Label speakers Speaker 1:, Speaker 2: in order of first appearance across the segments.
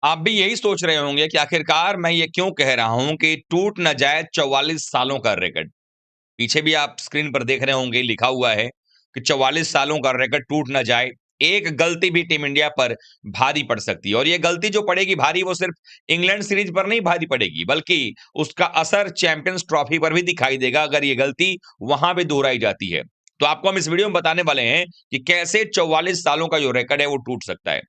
Speaker 1: आप भी यही सोच रहे होंगे कि आखिरकार मैं ये क्यों कह रहा हूं कि टूट न जाए 44 सालों का रिकॉर्ड। पीछे भी आप स्क्रीन पर देख रहे होंगे, लिखा हुआ है कि 44 सालों का रिकॉर्ड टूट ना जाए। एक गलती भी टीम इंडिया पर भारी पड़ सकती है, और ये गलती जो पड़ेगी भारी, वो सिर्फ इंग्लैंड सीरीज पर नहीं भारी पड़ेगी, बल्कि उसका असर चैंपियंस ट्रॉफी पर भी दिखाई देगा अगर ये गलती वहां भी दोहराई जाती है। तो आपको हम इस वीडियो में बताने वाले हैं कि कैसे 44 सालों का जो रिकॉर्ड है वो टूट सकता है।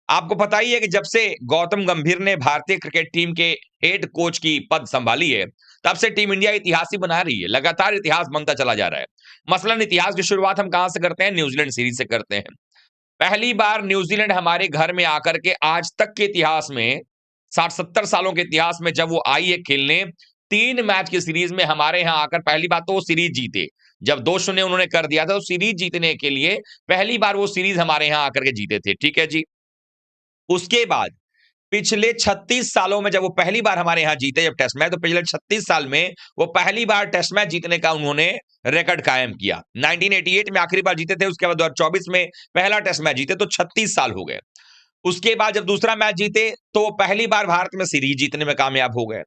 Speaker 1: आपको पता ही है कि जब से गौतम गंभीर ने भारतीय क्रिकेट टीम के हेड कोच की पद संभाली है, तब से टीम इंडिया इतिहास ही बना रही है, लगातार इतिहास बनता चला जा रहा है। मसलन इतिहास की शुरुआत हम कहां से करते हैं? न्यूजीलैंड सीरीज से करते हैं। पहली बार न्यूजीलैंड हमारे घर में आकर के आज तक के इतिहास में, 60-70 सालों के इतिहास में जब वो आई है खेलने, 3 मैच की सीरीज में हमारे यहां आकर पहली बात तो वो सीरीज जीते। जब 2-0 उन्होंने कर दिया था, तो सीरीज जीतने के लिए पहली बार वो सीरीज हमारे यहां आकर के जीते थे, ठीक है जी। उसके बाद पिछले 36 सालों में जब वो पहली बार हमारे यहां जीते जब टेस्ट मैच, तो पिछले 36 साल में वो पहली बार टेस्ट मैच जीतने का उन्होंने रिकॉर्ड कायम किया। 1988 में आखिरी बार जीते थे, उसके बाद 2024 में पहला टेस्ट मैच जीते, तो 36 साल हो गए। उसके बाद जब दूसरा मैच जीते, तो पहली बार भारत में सीरीज जीतने में कामयाब हो गए।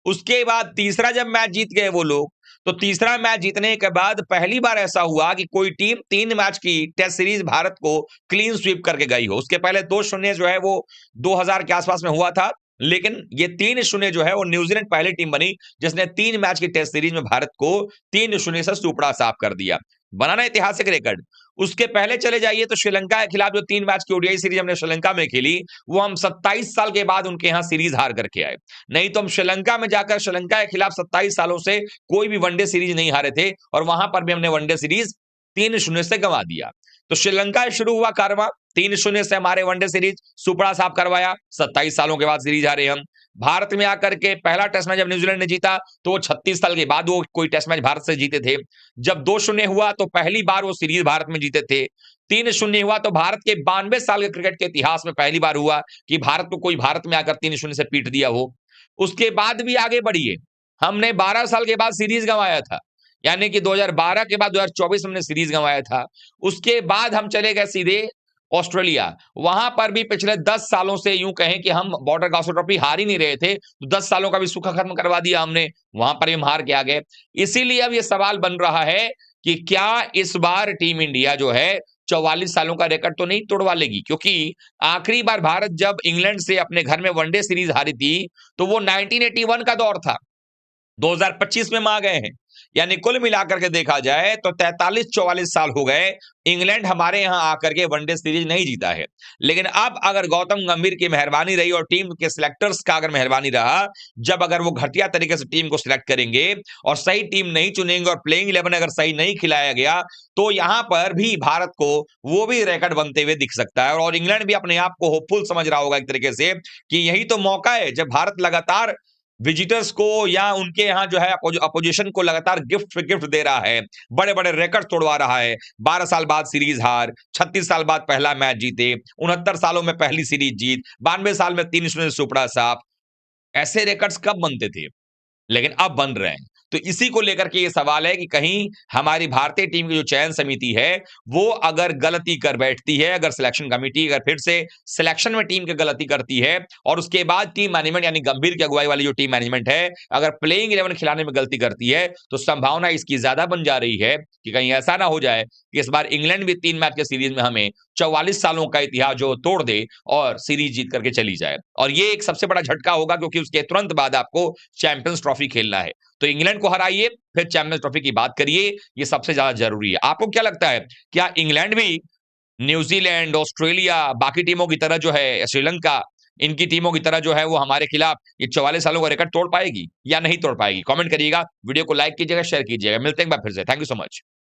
Speaker 1: उसके बाद तीसरा जब मैच जीत गए वो लोग, तो तीसरा मैच जीतने के बाद पहली बार ऐसा हुआ कि कोई टीम 3 मैच की टेस्ट सीरीज भारत को क्लीन स्वीप करके गई हो। उसके पहले 2-0 जो है वो 2000 के आसपास में हुआ था, लेकिन ये 3-0 जो है वो न्यूजीलैंड पहली टीम बनी जिसने 3 मैच की टेस्ट सीरीज में भारत को 3-0 से सुपड़ा साफ कर दिया। बनाना ऐतिहासिक रिकॉर्ड। उसके पहले चले जाइए तो श्रीलंका के खिलाफ जो 3 मैच की ओडीआई सीरीज हमने श्रीलंका में खेली, वो हम 27 साल के बाद उनके यहां सीरीज हार करके आए। नहीं तो हम श्रीलंका में जाकर श्रीलंका के खिलाफ 27 सालों से कोई भी वनडे सीरीज नहीं हारे थे, और वहां पर भी हमने वनडे सीरीज 3-0 से गंवा दिया। तो श्रीलंका से शुरू हुआ कारवां, 3-0 से हमारे वनडे सीरीज सुपड़ा साफ करवाया, 27 सालों के बाद सीरीज हारे हम। भारत में आकर के पहला टेस्ट मैच जब न्यूजीलैंड ने जीता, तो वो 36 साल के बाद वो कोई टेस्ट मैच भारत से जीते थे। जब 2-0 हुआ तो पहली बार वो सीरीज भारत में जीते थे। 3-0 हुआ तो भारत के 92 साल के क्रिकेट के इतिहास में पहली बार हुआ कि भारत को कोई भारत में आकर 3-0 से पीट दिया हो। उसके बाद भी आगे बढ़िए, हमने 12 साल के बाद सीरीज गंवाया था, यानी कि 2012 के बाद 2024 में हमने सीरीज गंवाया था। उसके बाद हम चले गए सीधे ऑस्ट्रेलिया। वहां पर भी पिछले 10 सालों से यूं कहें कि हम बॉर्डर गावस्कर ट्रॉफी हार ही नहीं रहे थे, तो 10 सालों का भी सूखा खत्म करवा दिया हमने, वहां पर भी हम हार के आ गए। इसीलिए अब ये सवाल बन रहा है कि क्या इस बार टीम इंडिया जो है 44 सालों का रिकॉर्ड तो नहीं तोड़वा लेगी? क्योंकि आखिरी बार भारत जब इंग्लैंड से अपने घर में वनडे सीरीज हारी थी, तो वो 1981 का दौर था। 2025 में हम आ गए हैं, यानी कुल मिलाकर के देखा जाए तो 43-44 साल हो गए इंग्लैंड हमारे यहां आकर के वनडे सीरीज नहीं जीता है। लेकिन अब अगर गौतम गंभीर की मेहरबानी रही और टीम के सिलेक्टर्स का अगर मेहरबानी रहा, जब अगर वो घटिया तरीके से टीम को सिलेक्ट करेंगे और सही टीम नहीं चुनेंगे और प्लेइंग 11 अगर सही नहीं खिलाया गया, तो यहां पर भी भारत को वो भी रिकॉर्ड बनते हुए दिख सकता है। और इंग्लैंड भी अपने आप को होपफुल समझ रहा होगा एक तरीके से कि यही तो मौका है जब भारत लगातार विजिटर्स को या उनके यहाँ जो है अपोजिशन को लगातार गिफ्ट पे गिफ्ट दे रहा है, बड़े-बड़े रिकॉर्ड तोड़वा रहा है। 12 साल बाद सीरीज हार, 36 साल बाद पहला मैच जीते, 69 सालों में पहली सीरीज जीत, 92 साल में 3-0 से सुपड़ा साफ। ऐसे रिकॉर्ड्स कब बनते थे? लेकिन अब बन रहे हैं। तो इसी को लेकर के ये सवाल है कि कहीं हमारी भारतीय टीम की जो चयन समिति है, वो अगर गलती कर बैठती है, अगर सिलेक्शन कमिटी अगर फिर से सिलेक्शन में टीम की गलती करती है और उसके बाद टीम मैनेजमेंट यानी गंभीर की अगुवाई वाली जो टीम मैनेजमेंट है, अगर प्लेइंग 11 खिलाने में गलती करती है, तो संभावना इसकी ज्यादा बन जा रही है कि कहीं ऐसा ना हो जाए कि इस बार इंग्लैंड भी 3 मैच के सीरीज में हमें 44 सालों का इतिहास जो तोड़ दे और सीरीज जीत करके चली जाए। और ये एक सबसे बड़ा झटका होगा क्योंकि उसके तुरंत बाद आपको चैंपियंस ट्रॉफी खेलना है। तो इंग्लैंड को हराइए, फिर चैंपियंस ट्रॉफी की बात करिए, ये सबसे ज्यादा जरूरी है। आपको क्या लगता है, क्या इंग्लैंड भी न्यूजीलैंड, ऑस्ट्रेलिया, बाकी टीमों की तरह जो है श्रीलंका, इनकी टीमों की तरह जो है वो हमारे खिलाफ ये 44 सालों का रिकॉर्ड तोड़ पाएगी या नहीं तोड़ पाएगी? कमेंट करिएगा, वीडियो को लाइक कीजिएगा, शेयर कीजिएगा। मिलते हैं एक बार फिर से। Thank you so much.